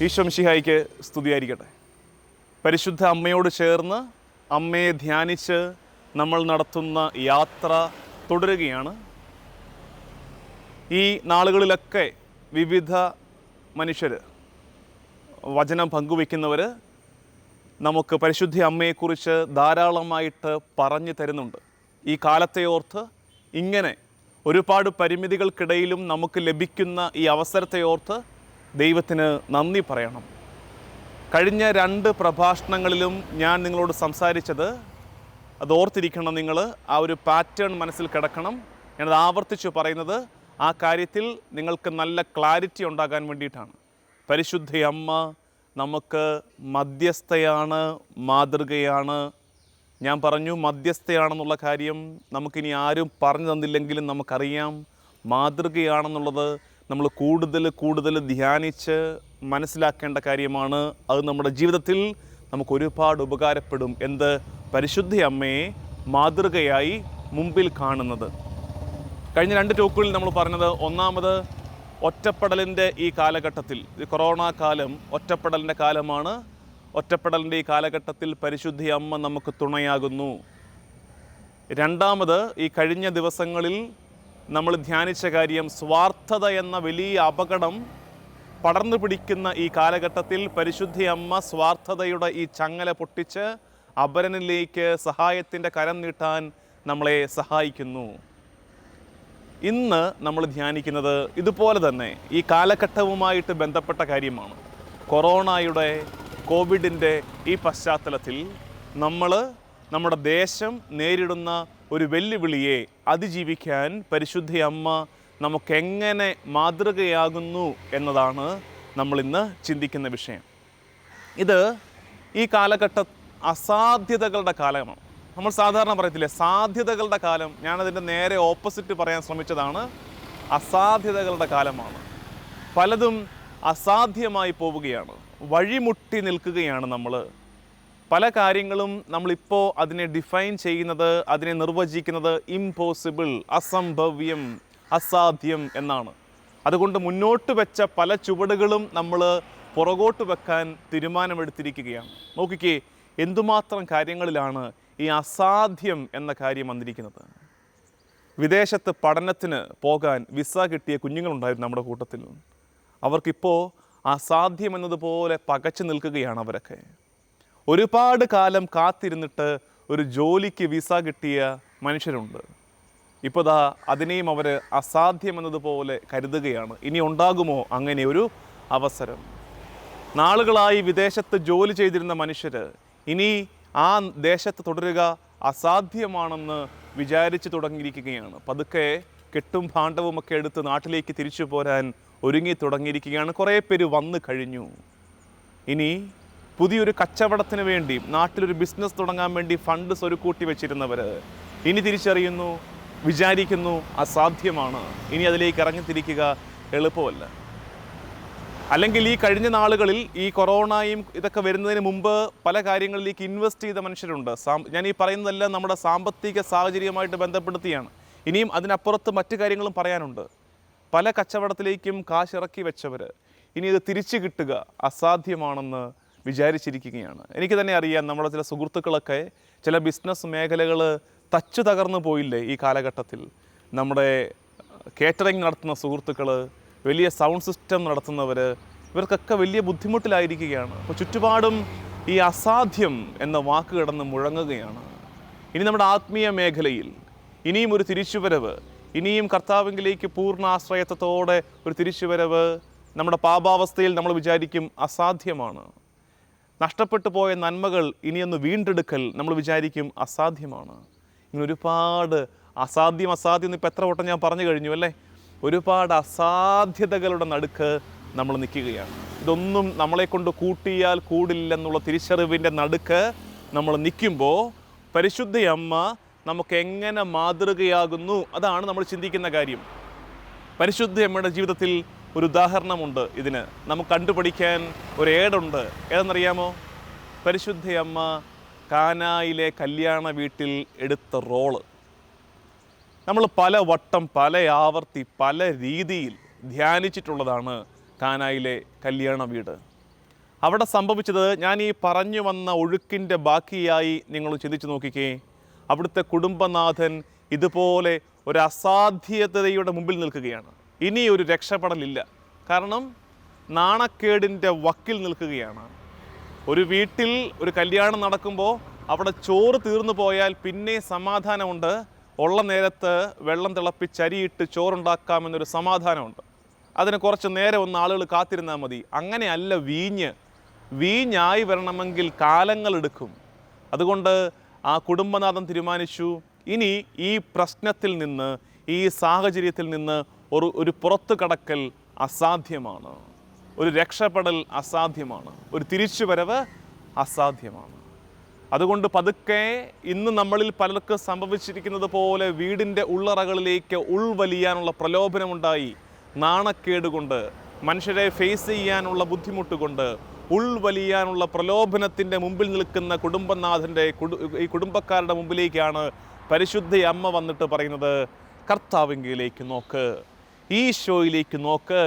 ഈശോ മിശിഹായ്ക്ക് സ്തുതിയായിരിക്കട്ടെ. പരിശുദ്ധ അമ്മയോട് ചേർന്ന് അമ്മയെ ധ്യാനിച്ച് നമ്മൾ നടത്തുന്ന യാത്ര തുടരുകയാണ്. ഈ നാളുകളിലൊക്കെ വിവിധ മനുഷ്യർ, വചനം പങ്കുവയ്ക്കുന്നവർ നമുക്ക് പരിശുദ്ധ അമ്മയെക്കുറിച്ച് ധാരാളമായിട്ട് പറഞ്ഞു തരുന്നുണ്ട്. ഈ കാലത്തെ ഓർത്ത് ഇങ്ങനെ ഒരുപാട് പരിമിതികൾക്കിടയിലും നമുക്ക് ലഭിക്കുന്ന ഈ അവസരത്തെ ഓർത്ത് ദൈവത്തിന് നന്ദി പറയണം. കഴിഞ്ഞ 2 പ്രഭാഷണങ്ങളിലും ഞാൻ നിങ്ങളോട് സംസാരിച്ചത്, അത് ഓർത്തിരിക്കണം. നിങ്ങൾ ആ ഒരു പാറ്റേൺ മനസ്സിൽ കിടക്കണം. ഞാനത് ആവർത്തിച്ച് പറയുന്നത് ആ കാര്യത്തിൽ നിങ്ങൾക്ക് നല്ല ക്ലാരിറ്റി ഉണ്ടാകാൻ വേണ്ടിയിട്ടാണ്. പരിശുദ്ധ അമ്മ നമുക്ക് മധ്യസ്ഥയാണ്, മാതൃകയാണ്. ഞാൻ പറഞ്ഞു മധ്യസ്ഥയാണെന്നുള്ള കാര്യം നമുക്കിനി ആരും പറഞ്ഞു തന്നില്ലെങ്കിലും നമുക്കറിയാം. മാതൃകയാണെന്നുള്ളത് നമ്മൾ കൂടുതൽ ധ്യാനിച്ച് മനസ്സിലാക്കേണ്ട കാര്യമാണ്. അത് നമ്മുടെ ജീവിതത്തിൽ നമുക്ക് ഒരുപാട് ഉപകാരപ്പെടും. എന്ത്? പരിശുദ്ധ അമ്മയെ മാതൃകയായി മുമ്പിൽ കാണുന്നത്. കഴിഞ്ഞ 2 ടോക്കുകളിൽ നമ്മൾ പറഞ്ഞത്, ഒന്നാമത് ഒറ്റപ്പെടലിൻ്റെ ഈ കാലഘട്ടത്തിൽ, കൊറോണ കാലം ഒറ്റപ്പെടലിൻ്റെ കാലമാണ്. ഒറ്റപ്പെടലിൻ്റെ ഈ കാലഘട്ടത്തിൽ പരിശുദ്ധ അമ്മ നമുക്ക് തുണയാകുന്നു. രണ്ടാമത്, ഈ കഴിഞ്ഞ ദിവസങ്ങളിൽ നമ്മൾ ധ്യാനിച്ച കാര്യം, സ്വാർത്ഥത എന്ന വലിയ അപകടം പടർന്നു പിടിക്കുന്ന ഈ കാലഘട്ടത്തിൽ പരിശുദ്ധ അമ്മ സ്വാർത്ഥതയുടെ ഈ ചങ്ങല പൊട്ടിച്ച് അപരനിലേക്ക് സഹായത്തിൻ്റെ കരം നീട്ടാൻ നമ്മളെ സഹായിക്കുന്നു. ഇന്ന് നമ്മൾ ധ്യാനിക്കുന്നത് ഇതുപോലെ തന്നെ ഈ കാലഘട്ടവുമായിട്ട് ബന്ധപ്പെട്ട കാര്യമാണ്. കൊറോണയുടെ, കോവിഡിൻ്റെ ഈ പശ്ചാത്തലത്തിൽ നമ്മുടെ ദേശം നേരിടുന്ന ഒരു വെല്ലുവിളിയെ അതിജീവിക്കാൻ പരിശുദ്ധ അമ്മ നമുക്കെങ്ങനെ മാതൃകയാകുന്നു എന്നതാണ് നമ്മളിന്ന് ചിന്തിക്കുന്ന വിഷയം. ഇത് ഈ കാലഘട്ട അസാധ്യതകളുടെ കാലമാണ്. നമ്മൾ സാധാരണ പറയത്തില്ലേ, സാധ്യതകളുടെ കാലം. ഞാനതിൻ്റെ നേരെ ഓപ്പോസിറ്റ് പറയാൻ ശ്രമിച്ചതാണ്. അസാധ്യതകളുടെ കാലമാണ്. പലതും അസാധ്യമായി പോവുകയാണ്, വഴിമുട്ടി നിൽക്കുകയാണ് നമ്മൾ. പല കാര്യങ്ങളും നമ്മളിപ്പോൾ അതിനെ ഡിഫൈൻ ചെയ്യുന്നത്, അതിനെ നിർവചിക്കുന്നത് ഇംപോസിബിൾ, അസംഭവ്യം, അസാധ്യം എന്നാണ്. അതുകൊണ്ട് മുന്നോട്ട് വെച്ച പല ചുവടുകളും നമ്മൾ പുറകോട്ട് വെക്കാൻ തീരുമാനമെടുത്തിരിക്കുകയാണ്. നോക്കിക്കേ, എന്തുമാത്രം കാര്യങ്ങളിലാണ് ഈ അസാധ്യം എന്ന കാര്യം വന്നിരിക്കുന്നത്. വിദേശത്ത് പഠനത്തിന് പോകാൻ വിസ കിട്ടിയ കുഞ്ഞുങ്ങളുണ്ടായിരുന്നു നമ്മുടെ കൂട്ടത്തിൽ. അവർക്കിപ്പോൾ അസാധ്യം എന്നതുപോലെ പകച്ചു നിൽക്കുകയാണ് അവരൊക്കെ. ഒരുപാട് കാലം കാത്തിരുന്നിട്ട് ഒരു ജോലിക്ക് വിസ കിട്ടിയ മനുഷ്യരുണ്ട്. ഇപ്പോൾ ദാ അതിനെയും അവർ അസാധ്യമെന്നതുപോലെ കരുതുകയാണ്. ഇനി ഉണ്ടാകുമോ അങ്ങനെ ഒരു അവസരം? നാളുകളായി വിദേശത്ത് ജോലി ചെയ്തിരുന്ന മനുഷ്യർ ഇനി ആ ദേശത്ത് തുടരുക അസാധ്യമാണെന്ന് വിചാരിച്ചു തുടങ്ങിയിരിക്കുകയാണ്. പതുക്കെ കെട്ടും ഭാണ്ഡവുമൊക്കെ എടുത്ത് നാട്ടിലേക്ക് തിരിച്ചു പോരാൻ ഒരുങ്ങി തുടങ്ങിയിരിക്കുകയാണ്. കുറേ പേര് വന്നു കഴിഞ്ഞു. ഇനി പുതിയൊരു കച്ചവടത്തിന് വേണ്ടി, നാട്ടിലൊരു ബിസിനസ് തുടങ്ങാൻ വേണ്ടി ഫണ്ട് സ്വരുക്കൂട്ടി വെച്ചിരുന്നവർ ഇനി തിരിച്ചറിയുന്നു, വിചാരിക്കുന്നു അസാധ്യമാണ്. ഇനി അതിലേക്ക് ഇറങ്ങിത്തിരിക്കുക എളുപ്പമല്ല. അല്ലെങ്കിൽ ഈ കഴിഞ്ഞ നാളുകളിൽ ഈ കൊറോണയും ഇതൊക്കെ വരുന്നതിന് മുമ്പ് പല കാര്യങ്ങളിലേക്ക് ഇൻവെസ്റ്റ് ചെയ്ത മനുഷ്യരുണ്ട്. ഞാൻ ഈ പറയുന്നതെല്ലാം നമ്മുടെ സാമ്പത്തിക സാഹചര്യമായിട്ട് ബന്ധപ്പെടുത്തിയാണ്. ഇനിയും അതിനപ്പുറത്ത് മറ്റു കാര്യങ്ങളും പറയാനുണ്ട്. പല കച്ചവടത്തിലേക്കും കാശിറക്കി വെച്ചവർ ഇനി ഇത് തിരിച്ചു കിട്ടുക അസാധ്യമാണെന്ന് വിചാരിച്ചിരിക്കുകയാണ്. എനിക്ക് തന്നെ അറിയാം, നമ്മുടെ ചില സുഹൃത്തുക്കളൊക്കെ ചില ബിസിനസ് മേഖലകൾ തച്ചു തകർന്നു പോയില്ലേ ഈ കാലഘട്ടത്തിൽ. നമ്മുടെ കേറ്ററിംഗ് നടത്തുന്ന സുഹൃത്തുക്കൾ, വലിയ സൗണ്ട് സിസ്റ്റം നടത്തുന്നവർ, ഇവർക്കൊക്കെ വലിയ ബുദ്ധിമുട്ടിലായിരിക്കുകയാണ്. അപ്പോൾ ചുറ്റുപാടും ഈ അസാധ്യം എന്ന വാക്ക് കിടന്ന് മുഴങ്ങുകയാണ്. ഇനി നമ്മുടെ ആത്മീയ മേഖലയിൽ ഇനിയും ഒരു തിരിച്ചുവരവ്, ഇനിയും കർത്താവിലേക്ക് പൂർണ്ണ ആശ്രയത്വത്തോടെ ഒരു തിരിച്ചുവരവ് നമ്മുടെ പാപാവസ്ഥയിൽ നമ്മൾ വിചാരിക്കും അസാധ്യമാണ്. നഷ്ടപ്പെട്ടു പോയ നന്മകൾ ഇനിയൊന്ന് വീണ്ടെടുക്കൽ നമ്മൾ വിചാരിക്കും അസാധ്യമാണ്. ഇങ്ങനെ ഒരുപാട് അസാധ്യം എന്ന് ഇപ്പോൾ എത്ര വട്ടം ഞാൻ പറഞ്ഞു കഴിഞ്ഞു അല്ലേ? ഒരുപാട് അസാധ്യതകളുടെ നടുക്ക് നമ്മൾ നിൽക്കുകയാണ്. ഇതൊന്നും നമ്മളെ കൊണ്ട് കൂട്ടിയാൽ കൂടില്ലെന്നുള്ള തിരിച്ചറിവിൻ്റെ നടുക്ക് നമ്മൾ നിൽക്കുമ്പോൾ പരിശുദ്ധ അമ്മ നമുക്ക് എങ്ങനെ മാതൃകയാകുന്നു, അതാണ് നമ്മൾ ചിന്തിക്കുന്ന കാര്യം. പരിശുദ്ധ അമ്മയുടെ ജീവിതത്തിൽ ഒരു ഉദാഹരണമുണ്ട്. ഇതിന് നമുക്ക് കണ്ടുപഠിക്കാൻ ഒരു ഏടുണ്ട്. ഏതെന്നറിയാമോ? പരിശുദ്ധ അമ്മ കാനായിലെ കല്യാണ വീട്ടിൽ എടുത്ത റോള്. നമ്മൾ പല വട്ടം, പല ആവർത്തി, പല രീതിയിൽ ധ്യാനിച്ചിട്ടുള്ളതാണ് കാനായിലെ കല്യാണ വീട്. അവിടെ സംഭവിച്ചത്, ഞാൻ ഈ പറഞ്ഞു വന്ന ഒഴുക്കിൻ്റെ ബാക്കിയായി നിങ്ങൾ ചിന്തിച്ചു നോക്കിക്കേ. അവിടുത്തെ കുടുംബനാഥൻ ഇതുപോലെ ഒരു അസാധ്യതയുടെ മുമ്പിൽ നിൽക്കുകയാണ്. ഇനി ഒരു രക്ഷപ്പെടലില്ല. കാരണം നാണക്കേടിൻ്റെ വക്കിൽ നിൽക്കുകയാണ്. ഒരു വീട്ടിൽ ഒരു കല്യാണം നടക്കുമ്പോൾ അവിടെ ചോറ് തീർന്നു പോയാൽ പിന്നെ സമാധാനമുണ്ട്. ഉള്ള നേരത്ത് വെള്ളം തിളപ്പിച്ചരിയിട്ട് ചോറുണ്ടാക്കാമെന്നൊരു സമാധാനമുണ്ട്. അതിന് കുറച്ച് നേരം ഒന്ന് ആളുകൾ കാത്തിരുന്നാൽ മതി. അങ്ങനെയല്ല വീഞ്ഞായി വരണമെങ്കിൽ കാലങ്ങളെടുക്കും. അതുകൊണ്ട് ആ കുടുംബനാഥൻ തീരുമാനിച്ചു, ഇനി ഈ പ്രശ്നത്തിൽ നിന്ന്, ഈ സാഹചര്യത്തിൽ നിന്ന് ഒരു പുറത്തു കടക്കൽ അസാധ്യമാണ്, ഒരു രക്ഷപ്പെടൽ അസാധ്യമാണ്, ഒരു തിരിച്ചുവരവ് അസാധ്യമാണ്. അതുകൊണ്ട് പതുക്കെ ഇന്ന് നമ്മളിൽ പലർക്കും സംഭവിച്ചിരിക്കുന്നത് പോലെ വീടിൻ്റെ ഉള്ളറകളിലേക്ക് ഉൾവലിയാനുള്ള പ്രലോഭനമുണ്ടായി. നാണക്കേട് കൊണ്ട്, മനുഷ്യരെ ഫേസ് ചെയ്യാനുള്ള ബുദ്ധിമുട്ട് കൊണ്ട് ഉൾവലിയാനുള്ള പ്രലോഭനത്തിൻ്റെ മുമ്പിൽ നിൽക്കുന്ന കുടുംബനാഥൻ്റെ ഈ കുടുംബക്കാരുടെ മുമ്പിലേക്കാണ് പരിശുദ്ധ അമ്മ വന്നിട്ട് പറയുന്നത്, കർത്താവിലേക്ക് നോക്ക്, ഈശോയിലേക്ക് നോക്ക്,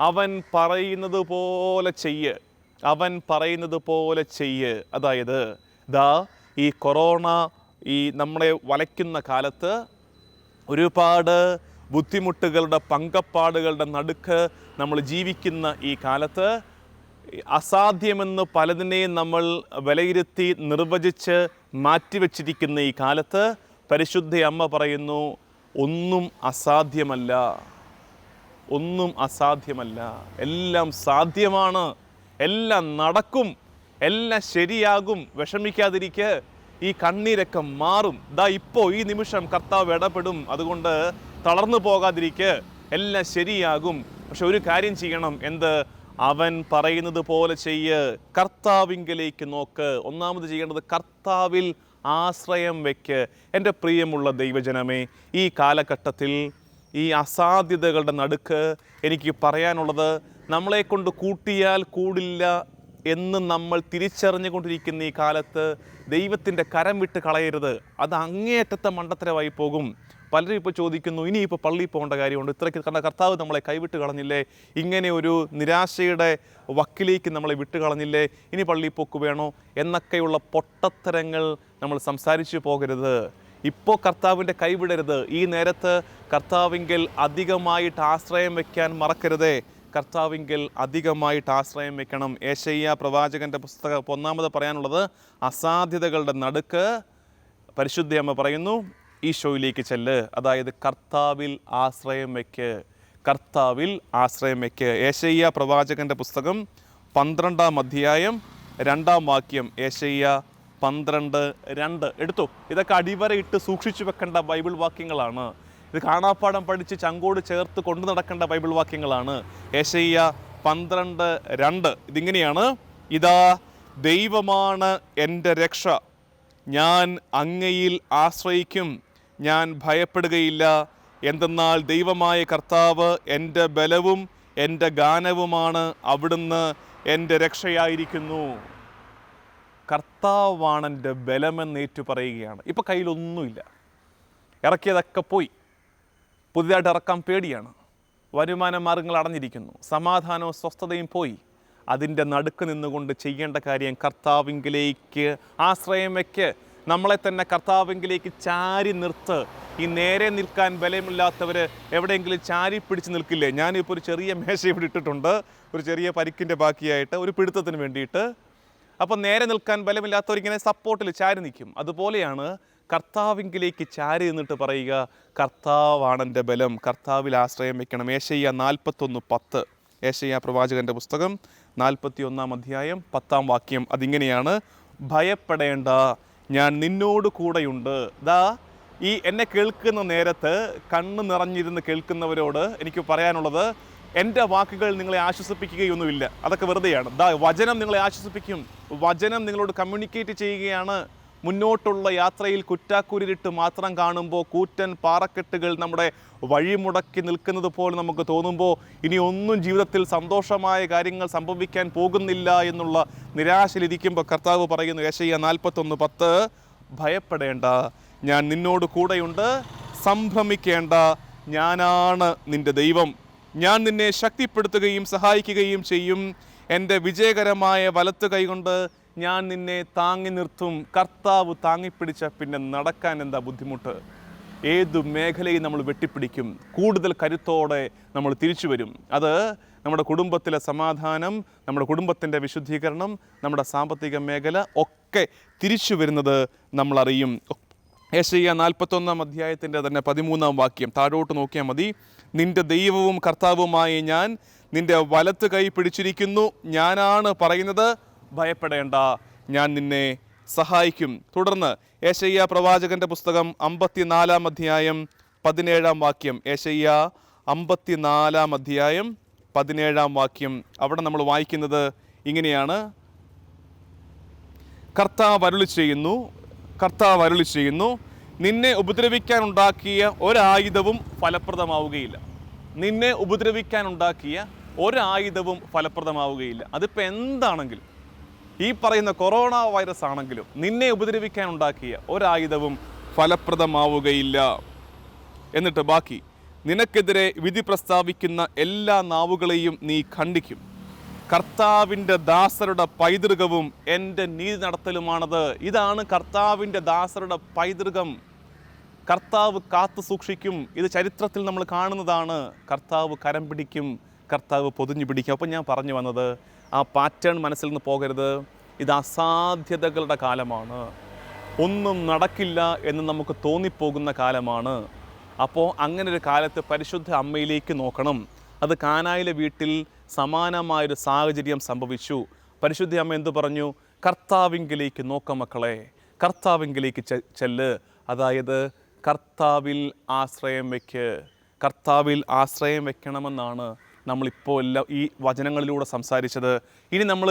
അവൻ പറയുന്നത് പോലെ ചെയ്യ്, അവൻ പറയുന്നത് പോലെ ചെയ്യ്. അതായത് ഈ കൊറോണ ഈ നമ്മളെ വലയ്ക്കുന്ന കാലത്ത് ഒരുപാട് ബുദ്ധിമുട്ടുകളുടെ പങ്കപ്പാടുകളുടെ നടുക്ക് നമ്മൾ ജീവിക്കുന്ന ഈ കാലത്ത് അസാധ്യമെന്ന് പലതിനെയും നമ്മൾ വിലയിരുത്തി നിർവചിച്ച് മാറ്റിവെച്ചിരിക്കുന്ന ഈ കാലത്ത് പരിശുദ്ധ അമ്മ പറയുന്നു, ഒന്നും അസാധ്യമല്ല, ഒന്നും അസാധ്യമല്ല, എല്ലാം സാധ്യമാണ്, എല്ലാം നടക്കും, എല്ലാം ശരിയാകും, വിഷമിക്കാതിരിക്കുക, ഈ കണ്ണീരൊക്കെ മാറും, ഇപ്പോൾ ഈ നിമിഷം കർത്താവ് ഇടപെടും, അതുകൊണ്ട് തളർന്നു പോകാതിരിക്കുക, എല്ലാം ശരിയാകും. പക്ഷെ ഒരു കാര്യം ചെയ്യണം, എന്ത്? അവൻ പറയുന്നത് പോലെ ചെയ്യ്, കർത്താവിങ്കലേക്ക് നോക്ക്. ഒന്നാമത് ചെയ്യേണ്ടത് കർത്താവിൽ ആശ്രയം വയ്ക്ക്. എൻ്റെ പ്രിയമുള്ള ദൈവജനമേ, ഈ കാലഘട്ടത്തിൽ ഈ അസാധ്യതകളുടെ നടുക്ക് എനിക്ക് പറയാനുള്ളത്, നമ്മളെ കൊണ്ട് കൂട്ടിയാൽ കൂടില്ല എന്ന് നമ്മൾ തിരിച്ചറിഞ്ഞുകൊണ്ടിരിക്കുന്ന ഈ കാലത്ത് ദൈവത്തിൻ്റെ കരം വിട്ട് കളയരുത്. അത് അങ്ങേയറ്റത്തെ മണ്ടത്തരമായി പോകും. പലരും ഇപ്പോൾ ചോദിക്കുന്നു, ഇനിയിപ്പോൾ പള്ളിയിൽ പോകേണ്ട കാര്യമുണ്ട്, ഇത്രയ്ക്ക് കണ്ട കർത്താവ് നമ്മളെ കൈവിട്ട് കളഞ്ഞില്ലേ, ഇങ്ങനെ ഒരു നിരാശയുടെ വക്കിലേക്ക് നമ്മളെ വിട്ട് കളഞ്ഞില്ലേ, ഇനി പള്ളിയിൽ പോക്ക് വേണോ എന്നൊക്കെയുള്ള പൊട്ടത്തരങ്ങൾ നമ്മൾ സംസാരിച്ചു പോകരുത്. ഇപ്പോൾ കർത്താവിൻ്റെ കൈവിടരുത്. ഈ നേരത്ത് കർത്താവിങ്കിൽ അധികമായിട്ട് ആശ്രയം വയ്ക്കാൻ മറക്കരുതേ. കർത്താവിങ്കിൽ അധികമായിട്ട് ആശ്രയം വയ്ക്കണം. യേശയ്യാ പ്രവാചകൻ്റെ പുസ്തകം 1 പറയാനുള്ളത്, അസാധ്യതകളുടെ നടുക്ക് പരിശുദ്ധ അമ്മ പറയുന്നു, ഈശോയിലേക്ക് ചെല്ല്. അതായത് കർത്താവിൽ ആശ്രയം വയ്ക്ക്, കർത്താവിൽ ആശ്രയം വയ്ക്ക്. യേശയ്യാ പ്രവാചകൻ്റെ പുസ്തകം 12 അധ്യായം 2 വാക്യം. യേശയ്യാ 12:2 എടുത്തു. ഇതൊക്കെ അടിവരയിട്ട് സൂക്ഷിച്ചു വെക്കേണ്ട ബൈബിൾ വാക്യങ്ങളാണ്. ഇത് കാണാപ്പാഠം പഠിച്ച് ചങ്കോട് ചേർത്ത് കൊണ്ടു നടക്കേണ്ട ബൈബിൾ വാക്യങ്ങളാണ്. യേശയ്യാ 12:2 ഇതിങ്ങനെയാണ്, ഇതാ ദൈവമാണ് എൻ്റെ രക്ഷ, ഞാൻ അങ്ങയിൽ ആശ്രയിക്കും, ഞാൻ ഭയപ്പെടുകയില്ല. എന്തെന്നാൽ ദൈവമായ കർത്താവ് എൻ്റെ ബലവും എൻ്റെ ഗാനവുമാണ്, അവിടുന്ന് എൻ്റെ രക്ഷയായിരിക്കുന്നു. കർത്താവാണ് എൻ്റെ ബലമെന്നേറ്റു പറയുകയാണ്. ഇപ്പോൾ കയ്യിലൊന്നുമില്ല, ഇറക്കിയതൊക്കെ പോയി, പുതിയതായിട്ട് ഇറക്കാൻ പേടിയാണ്, വരുമാന മാർഗങ്ങൾ അടഞ്ഞിരിക്കുന്നു, സമാധാനവും സ്വസ്ഥതയും പോയി. അതിൻ്റെ നടുക്ക് നിന്നുകൊണ്ട് ചെയ്യേണ്ട കാര്യം കർത്താവിങ്കിലേക്ക് ആശ്രയം വയ്ക്ക്. നമ്മളെ തന്നെ കർത്താവിങ്കിലേക്ക് ചാരി നിർത്ത്. ഈ നേരെ നിൽക്കാൻ ബലമില്ലാത്തവർ എവിടെയെങ്കിലും ചാരി പിടിച്ച് നിൽക്കില്ലേ? ഞാനിപ്പോൾ ഒരു ചെറിയ മേശ ഇവിടെ ഇട്ടിട്ടുണ്ട്, ഒരു ചെറിയ പരിക്കിൻ്റെ ബാക്കിയായിട്ട്, ഒരു പിടുത്തത്തിന് വേണ്ടിയിട്ട്. അപ്പം നേരെ നിൽക്കാൻ ബലമില്ലാത്തവരിങ്ങനെ സപ്പോർട്ടിൽ ചാരി നിൽക്കും. അതുപോലെയാണ് കർത്താവിങ്കിലേക്ക് ചാരി നിന്നിട്ട് പറയുക, കർത്താവാണ് എൻ്റെ ബലം, കർത്താവിൽ ആശ്രയം വയ്ക്കണം. യേശയ്യാ 41:10 യേശയ്യാ പ്രവാചകൻ്റെ പുസ്തകം 41 അധ്യായം 10 വാക്യം. അതിങ്ങനെയാണ്, ഭയപ്പെടേണ്ട, ഞാൻ നിന്നോട് കൂടെയുണ്ട്. ഈ എന്നെ കേൾക്കുന്ന നേരത്ത് കണ്ണ് നിറഞ്ഞിരുന്ന് കേൾക്കുന്നവരോട് എനിക്ക് പറയാനുള്ളത്, എൻ്റെ വാക്കുകൾ നിങ്ങളെ ആശ്വസിപ്പിക്കുകയൊന്നുമില്ല, അതൊക്കെ വെറുതെയാണ്. വചനം നിങ്ങളെ ആശ്വസിപ്പിക്കും, വചനം നിങ്ങളോട് കമ്മ്യൂണിക്കേറ്റ് ചെയ്യുകയാണ്. മുന്നോട്ടുള്ള യാത്രയിൽ കുറ്റാക്കുരിട്ട് മാത്രം കാണുമ്പോൾ, കൂറ്റൻ പാറക്കെട്ടുകൾ നമ്മുടെ വഴിമുടക്കി നിൽക്കുന്നത് പോലെ നമുക്ക് തോന്നുമ്പോൾ, ഇനി ഒന്നും ജീവിതത്തിൽ സന്തോഷമായ കാര്യങ്ങൾ സംഭവിക്കാൻ പോകുന്നില്ല എന്നുള്ള നിരാശയിലിരിക്കുമ്പോൾ കർത്താവ് പറയുന്നു, യേശയ്യാ 41:10, ഭയപ്പെടേണ്ട, ഞാൻ നിന്നോട് കൂടെയുണ്ട്, സംഭ്രമിക്കേണ്ട, ഞാനാണ് നിൻ്റെ ദൈവം, ഞാൻ നിന്നെ ശക്തിപ്പെടുത്തുകയും സഹായിക്കുകയും ചെയ്യും, എൻ്റെ വിജയകരമായ വലത്ത് കൈകൊണ്ട് ഞാൻ നിന്നെ താങ്ങി നിർത്തും. കർത്താവ് താങ്ങിപ്പിടിച്ച പിന്നെ നടക്കാൻ എന്താ ബുദ്ധിമുട്ട്? ഏതു മേഖലയും നമ്മൾ വെട്ടിപ്പിടിക്കും. കൂടുതൽ കരുത്തോടെ നമ്മൾ തിരിച്ചു വരും. അത് നമ്മുടെ കുടുംബത്തിലെ സമാധാനം, നമ്മുടെ കുടുംബത്തിൻ്റെ വിശുദ്ധീകരണം, നമ്മുടെ സാമ്പത്തിക മേഖല ഒക്കെ തിരിച്ചു വരുന്നത് നമ്മളറിയും. യെശയ്യാ 41 അധ്യായത്തിൻ്റെ തന്നെ 13 വാക്യം താഴോട്ട് നോക്കിയാൽ മതി. നിന്റെ ദൈവവും കർത്താവുമായി ഞാൻ നിന്റെ വലത്ത് കൈ പിടിച്ചിരിക്കുന്നു. ഞാനാണ് പറയുന്നത്, ഭയപ്പെടേണ്ട, ഞാൻ നിന്നെ സഹായിക്കും. തുടർന്ന് യെശയ്യാ പ്രവാചകന്റെ പുസ്തകം 54 അധ്യായം 17 വാക്യം. യെശയ്യാ 54 അധ്യായം 17 വാക്യം. അവിടെ നമ്മൾ വായിക്കുന്നത് ഇങ്ങനെയാണ്: കർത്താവ് അരുളി ചെയ്യുന്നു, നിന്നെ ഉപദ്രവിക്കാനുണ്ടാക്കിയ ഒരായുധവും ഫലപ്രദമാവുകയില്ല. നിന്നെ ഉപദ്രവിക്കാനുണ്ടാക്കിയ ഒരായുധവും ഫലപ്രദമാവുകയില്ല. അതിപ്പോൾ എന്താണെങ്കിലും, ഈ പറയുന്ന കൊറോണ വൈറസ് ആണെങ്കിലും, നിന്നെ ഉപദ്രവിക്കാനുണ്ടാക്കിയ ഒരായുധവും ഫലപ്രദമാവുകയില്ല. എന്നിട്ട് ബാക്കി, നിനക്കെതിരെ വിധി പ്രസ്താവിക്കുന്ന എല്ലാ നാവുകളെയും നീ ഖണ്ഡിക്കും. കർത്താവിൻ്റെ ദാസരുടെ പൈതൃകവും എൻ്റെ നീതി നടത്തലുമാണത്. ഇതാണ് കർത്താവിൻ്റെ ദാസരുടെ പൈതൃകം. കർത്താവ് കാത്തു സൂക്ഷിക്കും. ഇത് ചരിത്രത്തിൽ നമ്മൾ കാണുന്നതാണ്. കർത്താവ് കരം പിടിക്കും, കർത്താവ് പൊതിഞ്ഞു പിടിക്കും. അപ്പം ഞാൻ പറഞ്ഞു വന്നത്, ആ പാറ്റേൺ മനസ്സിൽ നിന്ന് പോകരുത്. ഇത് അസാധ്യതകളുടെ കാലമാണ്. ഒന്നും നടക്കില്ല എന്ന് നമുക്ക് തോന്നിപ്പോകുന്ന കാലമാണ്. അപ്പോൾ അങ്ങനെ ഒരു കാലത്ത് പരിശുദ്ധ അമ്മയിലേക്ക് നോക്കണം. അത് കാനായിലെ വീട്ടിൽ സമാനമായൊരു സാഹചര്യം സംഭവിച്ചു. പരിശുദ്ധ അമ്മ എന്തു പറഞ്ഞു? കർത്താവിങ്കിലേക്ക് നോക്ക മക്കളെ, കർത്താവിങ്കിലേക്ക് ചെല്ല്. അതായത് കർത്താവിൽ ആശ്രയം വയ്ക്ക്. കർത്താവിൽ ആശ്രയം വെക്കണമെന്നാണ് നമ്മളിപ്പോൾ എല്ലാം ഈ വചനങ്ങളിലൂടെ സംസാരിച്ചത്. ഇനി നമ്മൾ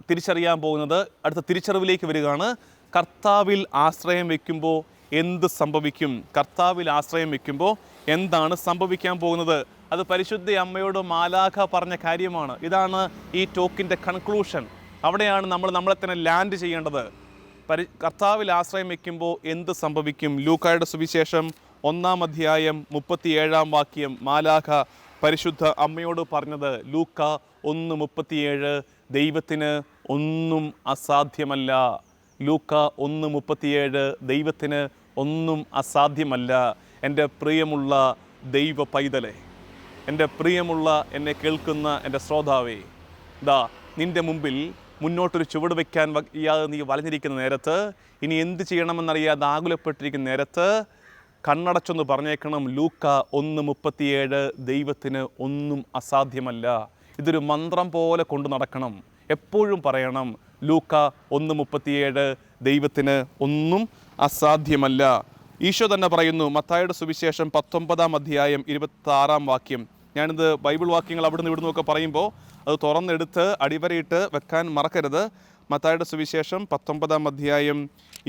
തിരിച്ചറിയാൻ പോകുന്നത്, അടുത്ത തിരിച്ചറിവിലേക്ക് വരികയാണ്. കർത്താവിൽ ആശ്രയം വയ്ക്കുമ്പോൾ എന്ത് സംഭവിക്കും? കർത്താവിൽ ആശ്രയം വയ്ക്കുമ്പോൾ എന്താണ് സംഭവിക്കാൻ പോകുന്നത്? അത് പരിശുദ്ധ അമ്മയോട് മാലാഖ പറഞ്ഞ കാര്യമാണ്. ഇതാണ് ഈ ടോക്കിൻ്റെ കൺക്ലൂഷൻ. അവിടെയാണ് നമ്മളെ തന്നെ ലാൻഡ് ചെയ്യേണ്ടത്. കർത്താവിൽ ആശ്രയം വയ്ക്കുമ്പോൾ എന്ത് സംഭവിക്കും? ലൂക്കായുടെ സുവിശേഷം 1 അധ്യായം 37 വാക്യം മാലാഖ പരിശുദ്ധ അമ്മയോട് പറഞ്ഞത്. ലൂക്ക 1:37. ദൈവത്തിന് ഒന്നും അസാധ്യമല്ല. ലൂക്ക 1:37. ദൈവത്തിന് ഒന്നും അസാധ്യമല്ല. എൻ്റെ പ്രിയമുള്ള ദൈവ പൈതലെ, എൻ്റെ പ്രിയമുള്ള എന്നെ കേൾക്കുന്ന എൻ്റെ ശ്രോതാവേ, നിൻ്റെ മുമ്പിൽ മുന്നോട്ടൊരു ചുവട് വയ്ക്കാൻ നീ വലഞ്ഞിരിക്കുന്ന നേരത്ത്, ഇനി എന്ത് ചെയ്യണമെന്നറിയാതെ ആകുലപ്പെട്ടിരിക്കുന്ന നേരത്ത് കണ്ണടച്ചൊന്ന് പറഞ്ഞേക്കണം, ലൂക്ക 1:37. ദൈവത്തിന് ഒന്നും അസാധ്യമല്ല. ഇതൊരു മന്ത്രം പോലെ കൊണ്ടു നടക്കണം. എപ്പോഴും പറയണം, ലൂക്ക 1:37. ദൈവത്തിന് ഒന്നും അസാധ്യമല്ല. ഈശോ തന്നെ പറയുന്നു, മത്തായിയുടെ സുവിശേഷം 19 അധ്യായം 26 വാക്യം. ഞാനിത് ബൈബിൾ വാക്യങ്ങൾ അവിടുന്ന് ഇവിടുന്നൊക്കെ പറയുമ്പോൾ അത് തുറന്നെടുത്ത് അടിവരയിട്ട് വെക്കാൻ മറക്കരുത്. മത്തായിയുടെ സുവിശേഷം 19 അധ്യായം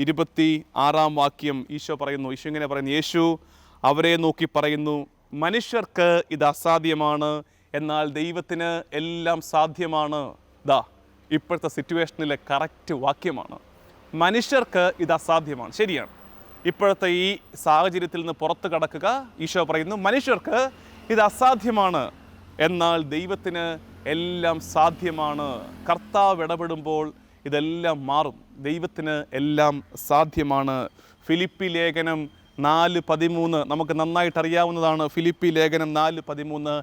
26 വാക്യം. ഈശോ ഇങ്ങനെ പറയുന്നു, യേശു അവരെ നോക്കി പറയുന്നു, മനുഷ്യർക്ക് ഇത് അസാധ്യമാണ്, എന്നാൽ ദൈവത്തിന് എല്ലാം സാധ്യമാണ്. ഇപ്പോഴത്തെ സിറ്റുവേഷനിലെ കറക്റ്റ് വാക്യമാണ്. മനുഷ്യർക്ക് ഇത് അസാധ്യമാണ്. ശരിയാണ്. ഇപ്പോഴത്തെ ഈ സാഹചര്യത്തിൽ നിന്ന് പുറത്ത് കടക്കുക. ഈശോ പറയുന്നു, മനുഷ്യർക്ക് ഇത് അസാധ്യമാണ്, എന്നാൽ ദൈവത്തിന് എല്ലാം സാധ്യമാണ്. കർത്താവ് ഇടപെടുമ്പോൾ ഇതെല്ലാം മാറും. ദൈവത്തിന് എല്ലാം സാധ്യമാണ്. ഫിലിപ്പി ലേഖനം 4:13 നമുക്ക് നന്നായിട്ട് അറിയാവുന്നതാണ്. ഫിലിപ്പി ലേഖനം 4:13.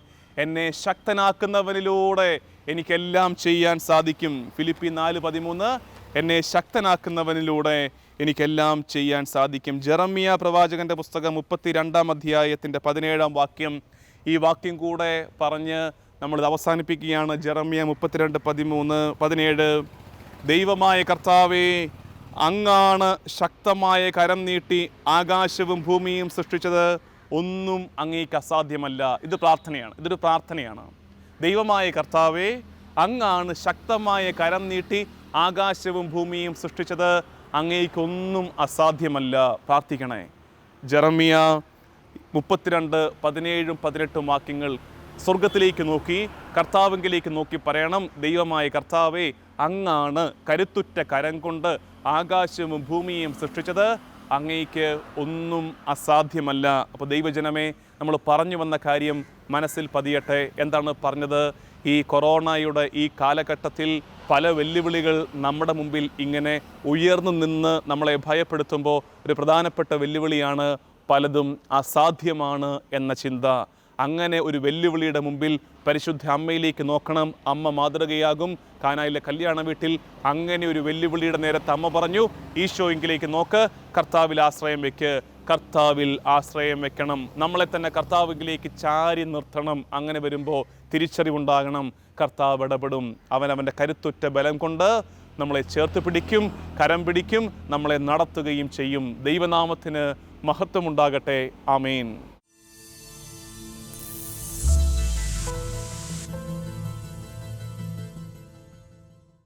എന്നെ ശക്തനാക്കുന്നവനിലൂടെ എനിക്കെല്ലാം ചെയ്യാൻ സാധിക്കും. ഫിലിപ്പി 4:13. എന്നെ ശക്തനാക്കുന്നവനിലൂടെ എനിക്കെല്ലാം ചെയ്യാൻ സാധിക്കും. ജെറമ്യ പ്രവാചകന്റെ പുസ്തകം 32 അധ്യായത്തിൻ്റെ 17 വാക്യം. ഈ വാക്യം കൂടെ പറഞ്ഞ് നമ്മളിത് അവസാനിപ്പിക്കുകയാണ്. ജെറമ്യ 32:17. ദൈവമായ കർത്താവേ, അങ്ങാണ് ശക്തമായ കരം നീട്ടി ആകാശവും ഭൂമിയും സൃഷ്ടിച്ചത്. ഒന്നും അങ്ങേക്ക് അസാധ്യമല്ല. ഇത് പ്രാർത്ഥനയാണ്. ഇതൊരു പ്രാർത്ഥനയാണ്. ദൈവമായ കർത്താവേ, അങ്ങാണ് ശക്തമായ കരം നീട്ടി ആകാശവും ഭൂമിയും സൃഷ്ടിച്ചത്. അങ്ങേക്കൊന്നും അസാധ്യമല്ല. പ്രാർത്ഥിക്കണേ. ജെറമ്യ 32:17-18 വാക്യങ്ങൾ സ്വർഗത്തിലേക്ക് നോക്കി, കർത്താവിലേക്ക് നോക്കി പറയണം, ദൈവമായ കർത്താവേ, അങ്ങാണ് കരുത്തുറ്റ കരം കൊണ്ട് ആകാശവും ഭൂമിയും സൃഷ്ടിച്ചത്. അങ്ങേക്ക് ഒന്നും അസാധ്യമല്ല. അപ്പോൾ ദൈവജനമേ, നമ്മൾ പറഞ്ഞു വന്ന കാര്യം മനസ്സിൽ പതിയട്ടെ. എന്താണ് പറഞ്ഞത്? ഈ കൊറോണയുടെ ഈ കാലഘട്ടത്തിൽ പല വെല്ലുവിളികൾ നമ്മുടെ മുമ്പിൽ ഇങ്ങനെ ഉയർന്നു നിന്ന് നമ്മളെ ഭയപ്പെടുത്തുമ്പോൾ ഒരു പ്രധാനപ്പെട്ട വെല്ലുവിളിയാണ് പലതും അസാധ്യമാണ് എന്ന ചിന്ത. അങ്ങനെ ഒരു വെല്ലുവിളിയുടെ മുമ്പിൽ പരിശുദ്ധ അമ്മയിലേക്ക് നോക്കണം. അമ്മ മാതൃകയാകും. കാനായിലെ കല്യാണ വീട്ടിൽ അങ്ങനെ ഒരു വെല്ലുവിളിയുടെ നേരത്ത് അമ്മ പറഞ്ഞു, ഈശോയെങ്കിലേക്ക് നോക്ക്, കർത്താവിൽ ആശ്രയം വെക്ക്, കർത്താവിൽ ആശ്രയം വെക്കണം. നമ്മളെ തന്നെ കർത്താവിലേക്ക് ചാരി നിർത്തണം. അങ്ങനെ വരുമ്പോൾ തിരിച്ചറിവുണ്ടാകണം, കർത്താവ് ഇടപെടും. അവനവൻ്റെ കരുത്തുറ്റ ബലം കൊണ്ട് നമ്മളെ ചേർത്ത് പിടിക്കും, കരം പിടിക്കും, നമ്മളെ നടത്തുകയും ചെയ്യും. ദൈവനാമത്തിന് മഹത്വമുണ്ടാകട്ടെ. ആമേൻ.